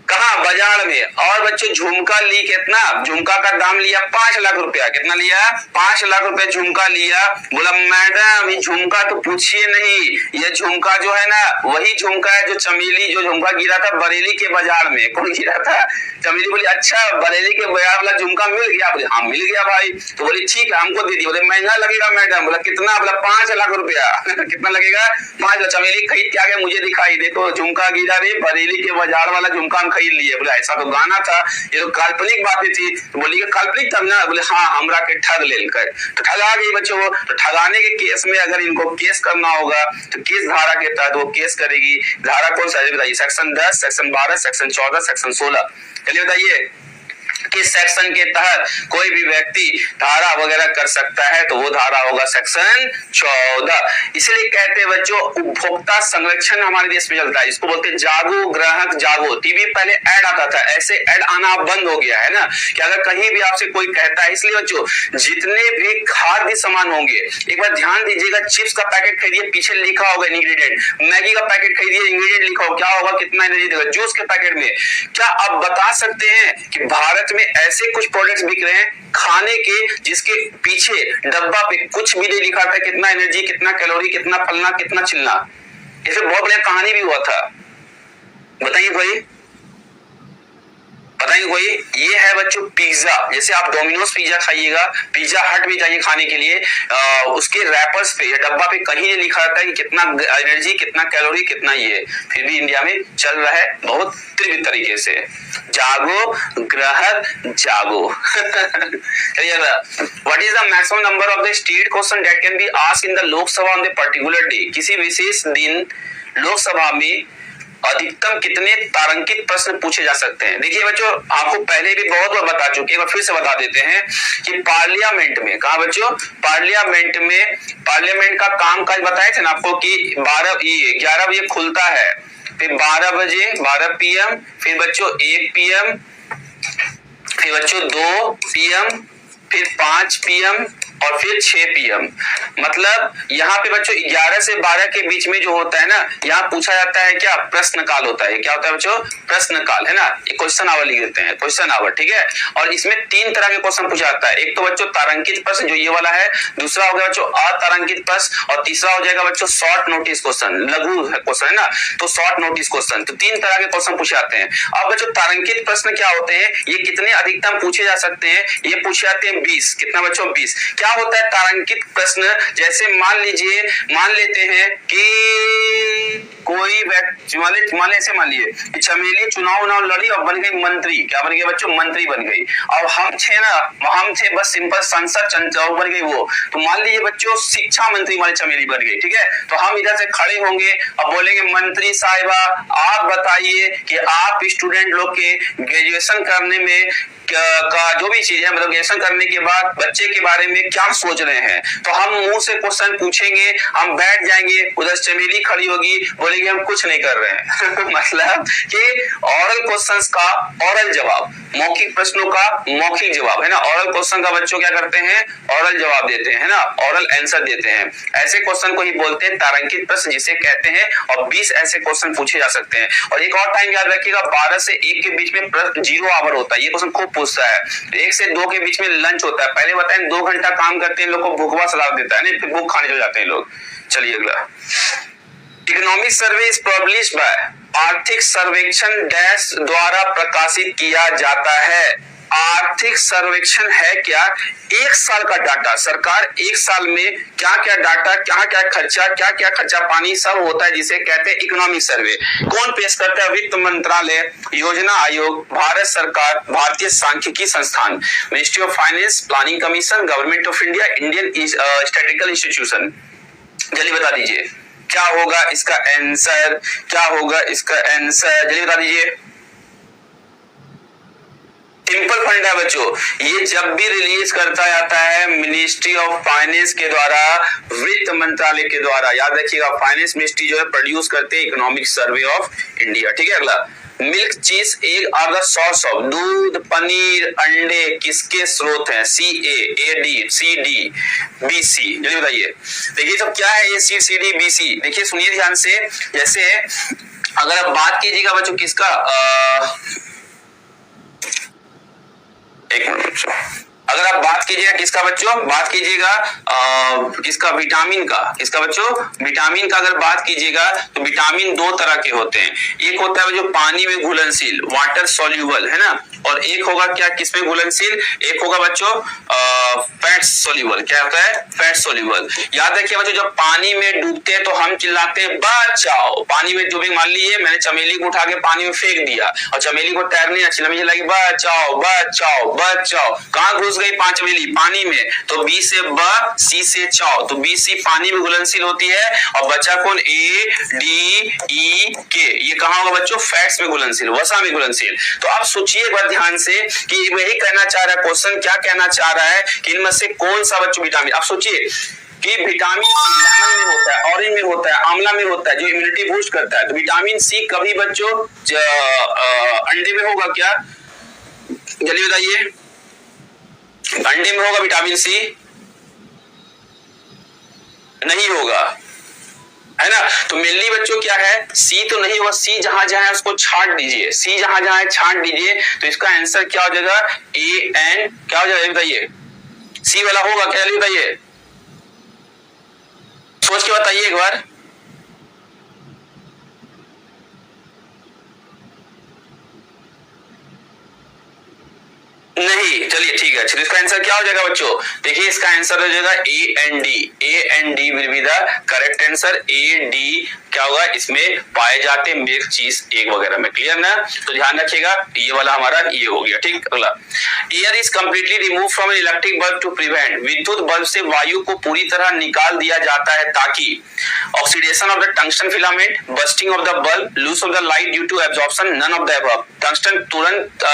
कहा? बाजार में। और बच्चों झुमका ली कितना? झुमका का दाम लिया 5 लाख रुपया। कितना लिया? 5 लाख रुपए झुमका लिया। बोला मैडम ये झुमका तो पूछिए नहीं, ये झुमका जो है ना वही झुमका है जो चमेली, जो झुमका गिरा था बरेली के बाजार में। कौन गिरा था? चमेली बोली अच्छा बरेली के बाजार वाला झुमका मिल गया? बोले हाँ मिल गया भाई। तो बोली ठीक है हमको दे दी। बोले महंगा लगेगा मैडम। बोला कितना? बोला 5 लाख रुपया। कितना लगेगा? 5 लाख। चमेली खरीद के आगे मुझे दिखाई, देखो झुमका गिरा रे, बरेली के बाजार वाला झुमका खरीद लिए। बोले ऐसा तो गाना था, ये तो काल्पनिक बातें थी। तो बोलिए काल्पनिक तब ना? बोले हाँ हमरा के ठग लेकर। तो ठगा गई बच्चों। तो ठगाने के केस में अगर इनको केस करना होगा तो किस धारा के तहत वो केस करेगी? धारा कौन सा है बताइए? Section 10, section 12, section 14, section 16। चलिए बताइए किस सेक्शन के तहत कोई भी व्यक्ति धारा वगैरह कर सकता है, तो वो धारा होगा सेक्शन 14। इसलिए कहते हैं बच्चों उपभोक्ता संरक्षण हमारे देश में चलता है, इसको बोलते हैं जागो ग्राहक जागो। टीवी पहले ऐड आता था, ऐसे ऐड आना बंद हो गया है ना, कि अगर कहीं भी आपसे कोई कहता है, इसलिए बच्चों जितने भी खाद्य सामान होंगे एक बार ध्यान दीजिएगा, चिप्स का पैकेट खरीदिए पीछे लिखा होगा इंग्रेडिएंट, मैगी का पैकेट खरीदिए इंग्रेडिएंट लिखा होगा, क्या होगा कितना एनर्जी देगा, जूस के पैकेट में। क्या आप बता सकते हैं कि भारत में ऐसे कुछ प्रोडक्ट्स बिक रहे हैं खाने के जिसके पीछे डब्बा पे कुछ भी नहीं लिखा था, कितना एनर्जी, कितना कैलोरी, कितना फलना, कितना चिलना? ऐसे बहुत बढ़िया कहानी भी हुआ था, बताइए कोई, बताइए कोई। ये है बच्चों पिज्जा, जैसे आप डोमिनोज पिज्जा खाइएगा, पिज्जा हट भी जाइए खाने के लिए, उसके रैपर्स पे या डब्बा पे कहीं नहीं लिखा रहता है कि कितना एनर्जी, कितना कैलोरी, कितना ये, फिर भी इंडिया में चल रहा है बहुत तीव्र तरीके से। जागो ग्राहक जागो। What is the maximum number of the state question that can be asked in the Lok Sabha on the particular day? किसी विशेष दिन लोकसभा में अधिकतम कितने तारांकित प्रश्न पूछे जा सकते हैं? देखिए बच्चों आपको पहले भी बहुत बार बता चुके, एक बार फिर से बता देते हैं कि पार्लियामेंट में, कहा बच्चों पार्लियामेंट में, पार्लियामेंट का काम काज बताए थे ना आपको कि 11 बजे खुलता है, फिर 12 बजे 12 PM, फिर बच्चों 1 PM, फिर बच्चों 2 PM, फिर 5 PM और फिर 6 PM। मतलब यहाँ पे बच्चों 11 से 12 के बीच में जो होता है ना, यहाँ पूछा जाता है क्या, प्रश्न काल होता है। क्या होता है बच्चों? प्रश्न काल, है ना, एक क्वेश्चन आवर लिख देते हैं, क्वेश्चन आवर, ठीक है। और इसमें 3 तरह के क्वेश्चन पूछा जाता है, एक तो बच्चों तारांकित प्रश्न जो ये वाला है, दूसरा हो गया बच्चों अतारांकित प्रश्न, और तीसरा हो जाएगा बच्चों शॉर्ट नोटिस क्वेश्चन, लघु क्वेश्चन, है ना, तो शॉर्ट नोटिस क्वेश्चन। तो 3 तरह के क्वेश्चन पूछे जाते हैं। अब बच्चों तारांकित प्रश्न क्या होते हैं, ये कितने अधिकतम पूछे जा सकते हैं? ये पूछे जाते हैं 20। कितना बच्चों? 20। क्या होता है तारांकित प्रश्न? जैसे मान लीजिए, मान लेते हैं कि कोई व्यक्ति, मान लीजिए कि चमेली चुनाव लड़ी और बन गई मंत्री। क्या बन गई बच्चों? मंत्री बन गई। अब हम थे ना, हम थे बस सिंपल सांसद, बन गई वो। तो मान लीजिए बच्चों शिक्षा मंत्री हमारी चमेली बन गई, ठीक है। तो हम इधर से खड़े होंगे और बोलेंगे मंत्री साहिबा आप बताइए कि आप स्टूडेंट लोग के ग्रेजुएशन करने में का जो भी चीज है, मतलब ग्रेजुएशन करने के बाद बच्चे के बारे में क्या सोच रहे हैं। तो हम मुंह से क्वेश्चन पूछेंगे, हम बैठ जाएंगे, उधर चमेली खड़ी होगी, बोलेगी हम कुछ नहीं कर रहे हैं। मतलब कि ऑरल क्वेश्चंस का ऑरल जवाब, मौखिक प्रश्नों का मौखिक जवाब, है ना। ऑरल क्वेश्चन का बच्चों क्या करते हैं? ऑरल जवाब देते हैं, है ना, ऑरल आंसर देते हैं। ऐसे क्वेश्चन को ही बोलते हैं तारांकित प्रश्न जिसे कहते हैं। और 20 ऐसे क्वेश्चन पूछे जा सकते हैं। और एक और टाइम याद रखिएगा, 12 से 1 के बीच में 0 आवर होता है। ये क्वेश्चन खूब पूछता है। 1 से 2 के बीच में लंच होता है। पहले बताएं 2 घंटा काम करते हैं, लोग को भूखवा सलाह देता है, नहीं फिर भूख खाने चले जाते हैं लोग। चलिए अगला, economic survey is published by, आर्थिक सर्वेक्षण डैश द्वारा प्रकाशित किया जाता है। आर्थिक सर्वेक्षण है क्या? 1 साल का डाटा, सरकार 1 साल में क्या क्या डाटा, क्या क्या खर्चा पानी सब होता है, जिसे कहते हैं इकोनॉमिक सर्वे। कौन पेश करता है? वित्त मंत्रालय, योजना आयोग, भारत सरकार, भारतीय सांख्यिकी संस्थान, ministry of finance, planning commission, government of India, Indian statistical institution. जल्दी बता दीजिए क्या होगा इसका आंसर, क्या होगा इसका आंसर, जल्दी बता दीजिए। सिंपल फंड है बच्चों, ये जब भी रिलीज करता जाता है मिनिस्ट्री ऑफ फाइनेंस के द्वारा, वित्त मंत्रालय के द्वारा। याद रखिएगा फाइनेंस मिनिस्ट्री जो है प्रोड्यूस करते हैं इकोनॉमिक सर्वे ऑफ इंडिया, ठीक है। अगला, milk cheese egg are the source of, दूध पनीर अंडे किसके स्रोत हैं? CA, BC, जल्दी बताइए। देखिए तो क्या है ये CD, BC? देखिए सुनिए ध्यान से। जैसे अगर आप बात कीजिएगा बच्चों किसका, एक मिनट, अगर आप बात कीजिएगा किसका बच्चों, बात कीजिएगा किसका, विटामिन का। किसका बच्चों? विटामिन का अगर बात कीजिएगा तो विटामिन 2 तरह के होते हैं। एक होता है जो पानी में घुलनशील, वाटर सोल्यूबल, है ना, और एक होगा क्या, किसमें घुलनशील? एक होगा बच्चों फैट सोल्यूबल। क्या होता है? Fat soluble. याद रखिए बच्चों जब पानी में डूबते हैं तो हम चिल्लाते हैं बचाओ। पानी में डूबे, मान लीजिए मैंने चमेली को उठा के पानी में फेंक दिया और चमेली को तैरने चिल्ला बचाओ बचाओ बचाओ, कहां घुस गई 5 मिली पानी में, तो बी से ब, सी से चौ, तो बी सी पानी में घुलनशील होती है, और बचा कौन ए डी ई के, ये कहां होगा बच्चों, फैट्स में घुलनशील, वसा में घुलनशील। तो आप सोचिए एक बार ध्यान से कि वही कहना चाह रहा है क्वेश्चन, क्या कहना चाह रहा है कि इनमें से कौन सा बच्चों विटामिन, आप सोचिए कि विटामिन सी लेमन में होता है, ऑरेंज में होता है, आंवला में होता है, जो इम्यूनिटी बूस्ट करता है। तो विटामिन सी कभी बच्चों अंडे में होगा क्या, जल्दी बताइए, अंडे में होगा विटामिन सी? नहीं होगा, है ना। तो मेनली बच्चों क्या है, सी तो नहीं होगा, सी जहां जहां है उसको छांट दीजिए, सी जहां जहां है छांट दीजिए, तो इसका आंसर क्या हो जाएगा, ए एन, क्या हो जाएगा बताइए, सी वाला होगा क्या, बताइए, सोच के बताइए एक बार। नहीं, चलिए ठीक है, इसका आंसर क्या हो जाएगा बच्चों, देखिए इसका आंसर हो जाएगा A N D, A N D will be the correct answer. A D क्या होगा, इसमें पाए जाते मिल्क चीज एग वगैरह में, क्लियर ना। तो ध्यान रखिएगा, ये वाला हमारा ये हो गया, ठीक। अगला, air is completely remove from an electric bulb to prevent, विद्युत बल्ब से वायु को पूरी तरह निकाल दिया जाता है ताकि oxidation of the tungsten filament, bursting of the bulb, loss of the light due to absorption, none of the above. Tungsten तुरंत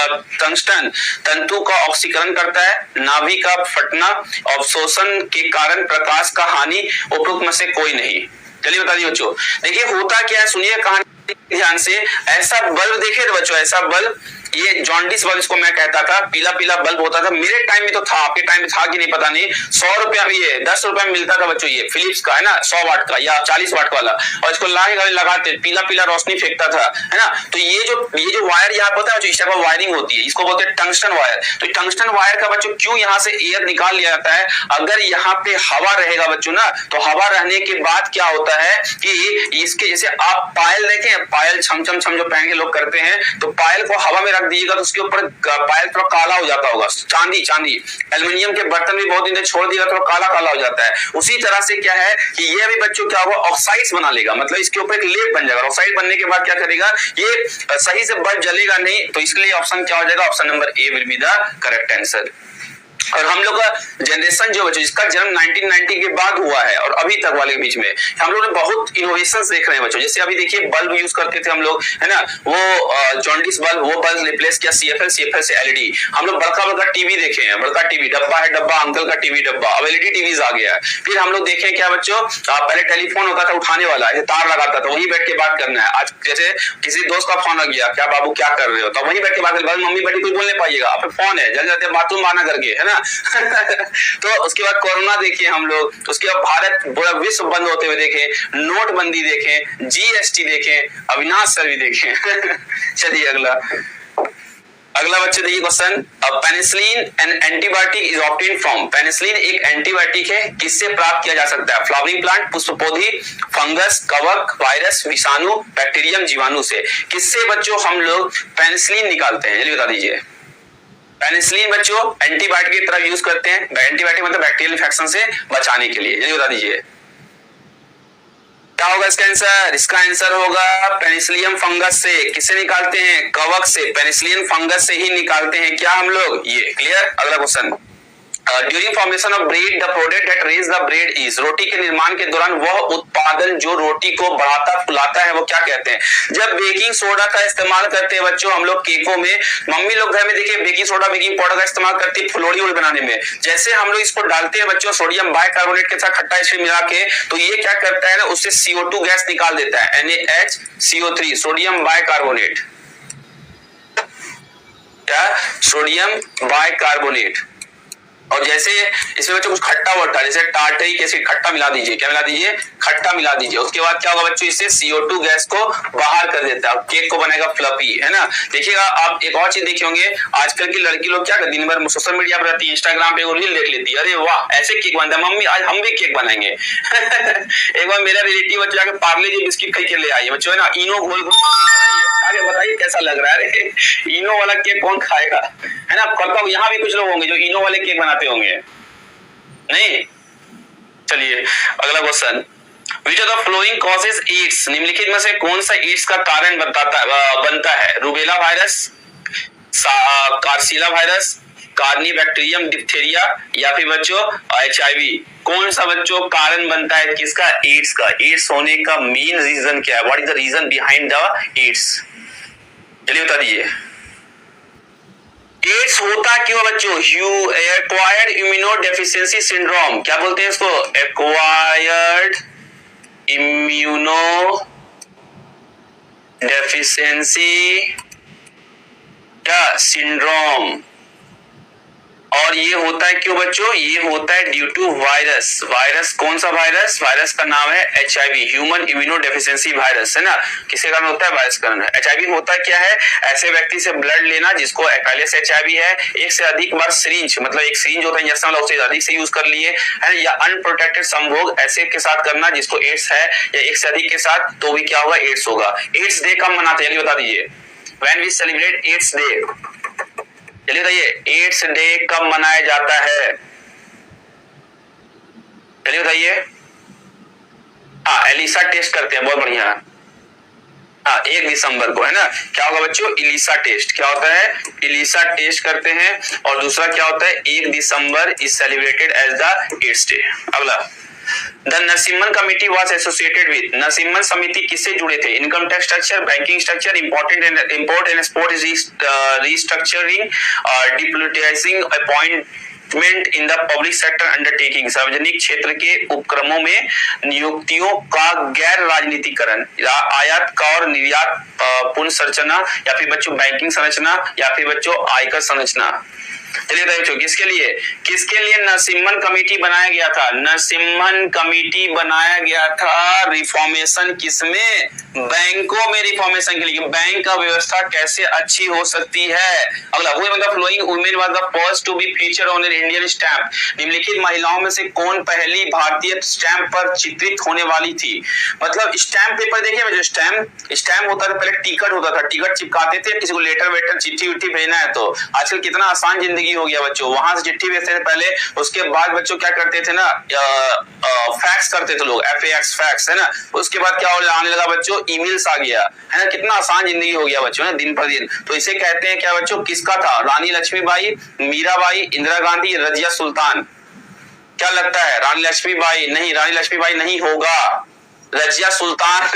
टंगस्टन तंतु का ऑक्सीकरण करता है, नाभि का फटना, अवशोषण के कारण प्रकाश का हानि, उपरोक्त में से कोई नहीं। चलिए बता दिए बच्चों, देखिए होता क्या है, सुनिए कहानी ध्यान से। ऐसा बल्ब देखे थे बच्चों, ऐसा बल्ब, ये जॉन्डिस बल्ब इसको मैं कहता था, पीला पीला बल्ब होता था, मेरे टाइम में तो था, आपके टाइम में था कि नहीं पता नहीं। 100 रुपया में, ये 10 रुपया में मिलता था बच्चों, ये फिलिप्स का है ना, 100 वाट का या 40 वाट वाला, और इसको लगाते पीला पीला रोशनी फेंकता था, है ना। तो ये जो वायर यहाँ होता है, जो इस टाइप का वायरिंग होती है, इसको बोलते हैं टंगस्टन वायर। तो टंगस्टन वायर का बच्चों क्यों यहाँ से एयर निकाल लिया जाता है, अगर यहाँ पे हवा रहेगा बच्चों ना, तो हवा रहने के बाद क्या होता है कि इसके, जैसे आप पायल देखें, पायल छम छम छम जो पहन के लोग करते हैं, तो पायल को हवा में रख दीजिएगा तो उसके ऊपर पायल थोड़ा काला हो जाता होगा, चांदी एल्युमिनियम के बर्तन भी बहुत दिन छोड़ दिया तो काला काला हो जाता है। उसी तरह से क्या है कि ये भी बच्चों क्या होगा, ऑक्साइड्स बना लेगा, मतलब इसके ऊपर एक लेप बन जाएगा। ऑक्साइड बनने के बाद क्या करेगा, ये सही से बल्ब जलेगा नहीं, तो इसके लिए ऑप्शन क्या हो जाएगा, option number A will be the correct answer. और हम लोग का जनरेशन जो बच्चों, जिसका जन्म 1990 के बाद हुआ है और अभी तक वाले के बीच में, हम लोग ने बहुत इनोवेशंस देख रहे हैं बच्चों। जैसे अभी देखिए बल्ब यूज करते थे हम लोग, है ना, वो जॉन्डिस बल्ब, वो बल्ब रिप्लेस किया सीएफएल से एलईडी। हम लोग बड़का टीवी देखे हैं, बड़का टीवी, डब्बा है डब्बा, अंकल का टीवी डब्बा, अब एलईडी टीवीज आ गया है। फिर हम लोग देखे क्या बच्चों, पहले टेलीफोन होता था उठाने वाला, तार लगाता था, वही बैठ के बात करना है। आज जैसे किसी दोस्त का फोन आ गया, क्या बाबू क्या कर रहे हो, तो वही बैठ के बात, मम्मी बैठी कुछ बोल नहीं पाइएगा, आप फोन है, जल जाते बाथरूम आना करके, है ना। तो उसके बाद कोरोना देखे हम लोग, उसके बाद भारत पूरा विश्व बंद होते हुए देखे, नोटबंदी देखे, जीएसटी देखे, अविनाश सर भी देखे। चलिए अगला बच्चे देखिए question, penicillin an antibiotic is obtained from, penicillin एक एंटीबायोटिक है, किससे प्राप्त किया जा सकता है, फ्लावरिंग प्लांट, पुष्पपौधी, फंगस, कवक, वायरस, विषाणु, बैक्टीरियम, जीवाणु से। किससे बच्चों हम लोग पेनिसिलिन निकालते हैं, जल्दी बता दीजिए। पेनिसिलिन बच्चों एंटीबायोटिक की तरह यूज करते हैं, एंटीबायोटिक मतलब बैक्टीरियल इन्फेक्शन से बचाने के लिए, जल्दी बता दीजिए क्या होगा इसका आंसर। इसका आंसर होगा पेनिसिलियम फंगस से। किससे निकालते हैं, कवक से, पेनिसिलियम फंगस से ही निकालते हैं क्या हम लोग, ये क्लियर। अगला question, during formation of bread the product that raise the bread is, रोटी के निर्माण के दौरान वह उत्पादन जो रोटी को बढ़ाता फुलाता है वो क्या कहते हैं। जब बेकिंग सोडा का इस्तेमाल करते हैं बच्चों हम लोग केकों में, मम्मी लोग घर में देखिए बेकिंग सोडा बेकिंग पाउडर का इस्तेमाल करती है फुलोड़ी वोड़ी बनाने में, जैसे हम लोग इसको डालते हैं बच्चों सोडियम बाइकार्बोनेट के साथ खट्टा इसमें मिला के, तो ये क्या करता है ना, उससे CO2 गैस निकाल देता है, NaHCO3, सोडियम बाइकार्बोनेट, क्या, सोडियम बाइकार्बोनेट। और जैसे इसमें बच्चों कुछ खट्टा वट्टा, जैसे टाटरी के खट्टा मिला दीजिए, क्या मिला दीजिए, खट्टा मिला दीजिए। उसके बाद क्या होगा बच्चों, इससे CO2 गैस को बाहर कर देता है, केक को बनेगा फ्लफी, है ना। देखिएगा आप एक और चीज देखे होंगे, आजकल की लड़की लोग क्या करती है, दिन भर सोशल मीडिया पर रहती है, इंस्टाग्राम पे रील देख लेती है, अरे वाह ऐसे केक बनता है, मम्मी आज हम भी केक बनाएंगे। एक बार मेरा रिलेटिव बच्चा जाकर पार्ले जी बिस्किट खरीद के ले आई बच्चों, है ना, इनो घोल घोल आगे बताइए कैसा लग रहा है। इनो वाला केक कौन खाएगा, है ना। कल यहाँ भी कुछ लोग होंगे जो इनो वाले केक बनाते होंगे, नहीं। चलिए अगला question, which of the following causes AIDS, निम्नलिखित में से कौन सा एड्स का कारण बनता है, रूबेला वायरस, कार्सिला वायरस, कार्निबैक्टीरियम डिप्थेरिया या फिर बच्चों HIV। कौन सा बच्चों कारण बनता है किसका? एड्स का। एड्स होने का मेन रीजन क्या है? What is the reason behind the AIDS? चलिए बता दीजिए। एड्स होता क्यों बच्चों? एक्वायर्ड इम्यूनोडेफिशिएंसी सिंड्रोम, क्या बोलते हैं इसको? एक्वायर्ड इम्यूनो डेफिशिएंसी क्या सिंड्रोम। और ये होता है क्यों बच्चों? ये होता है ड्यू टू वायरस। वायरस कौन सा वायरस? वायरस का नाम है HIV, human immuno deficiency virus, है ना। किसके कारण होता है? वायरस के कारण। HIV होता क्या है? ऐसे व्यक्ति से ब्लड लेना जिसको पहले से HIV है, एक से अधिक बार सिरिंज, मतलब एक सिरिंज होता है इंजेक्शन वाला, उससे अधिक से यूज कर लिए, है ना, या अनप्रोटेक्टेड संभोग ऐसे के साथ करना जिसको एड्स है, या एक से अधिक के साथ, तो भी क्या होगा? एड्स होगा। एड्स डे कब मनाते हैं? बता दीजिए। When we celebrate AIDS day, चलिए बताइए, एड्स डे कब मनाया जाता है? चलिए बताइए। हाँ, एलिसा टेस्ट करते हैं, बहुत बढ़िया। हाँ, 1 दिसंबर को, है ना। क्या होगा बच्चों? ELISA test. क्या होता है? एलिसा टेस्ट करते हैं। और दूसरा क्या होता है? 1 December is celebrated as the AIDS day. अगला, the Narasimhan committee was associated with. Narasimhan समिति किससे जुड़े थे? Income tax structure, banking structure, import and export restructuring, depoliticising appointment in the public sector undertaking. सार्वजनिक क्षेत्र के उपक्रमों में नियुक्तियों का गैर राजनीतिकरण, आयात और निर्यात पुनर्संरचना, या फिर बच्चों बैंकिंग संरचना, या फिर बच्चों आयकर संरचना। चलिए बच्चों, किसके लिए नरसिम्हन कमेटी बनाया गया था? नरसिम्हन कमेटी बनाया गया था रिफॉर्मेशन किसमें? बैंकों में रिफॉर्मेशन के लिए। बैंक का व्यवस्था कैसे अच्छी हो सकती है। अगला, following women was the first to be feature on an Indian stamp. निम्नलिखित महिलाओं में से कौन पहली भारतीय स्टैम्प पर चित्रित होने वाली थी? मतलब स्टैम्प पेपर देखिए, जो स्टैम्प होता था, पहले टिकट होता था, टिकट चिपकाते थे, किसी को लेटर वेटर चिट्ठी विट्ठी भेजना है तो। आजकल कितना आसान जिंदगी हो गया बच्चों, वहां से चिट्ठी भेजते थे पहले, उसके बाद बच्चों क्या करते थे ना, फैक्स करते थे लोग, FAX फैक्स, है ना। उसके बाद क्या आने लगा बच्चों? ईमेल्स आ गया, है ना। कितना आसान जिंदगी हो गया बच्चों, दिन पर दिन। तो इसे कहते हैं क्या बच्चों? किसका था? रानी लक्ष्मीबाई, मीराबाई, इंदिरा गांधी, रजिया सुल्तान। क्या लगता है? रानी लक्ष्मीबाई नहीं, रानी लक्ष्मीबाई नहीं होगा, रजिया सुल्तान।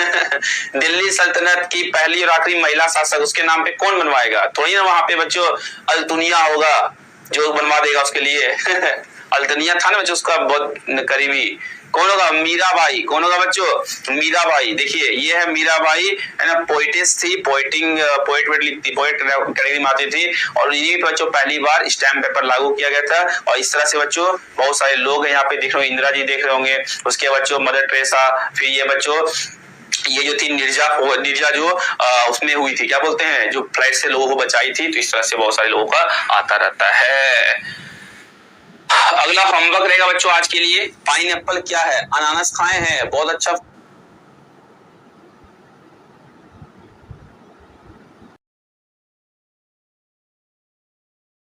दिल्ली सल्तनत की पहली और आखिरी महिला शासक, उसके नाम पे कौन बनवाएगा? थोड़ी ना वहां पे बच्चों अल्तुनिया होगा जो बनवा देगा उसके लिए। अल्तुनिया था ना बच्चों उसका बहुत करीबी। कौन होगा? मीराबाई। कौन होगा बच्चों? मीराबाई। देखिए, ये है मीराबाई, है ना। पोइटिस थी, पोइट लिखती, पोइट कैटेगरी में आती थी। और इन्हीं बच्चों पहली बार स्टैम्प पेपर लागू किया गया था। और इस तरह से बच्चों बहुत सारे लोग हैं यहाँ पे देख रहे हो, इंदिरा जी देख रहे होंगे, उसके बच्चों मदर टेरेसा, फिर ये बच्चों ये जो थी निर्जा जो उसमें हुई थी, क्या बोलते हैं, जो फ्लाइट से लोगों को बचाई थी। तो इस तरह से बहुत सारे लोगों का आता रहता है। अगला होमवर्क रहेगा बच्चों आज के लिए, पाइनएप्पल क्या है? अनानास खाए हैं, बहुत अच्छा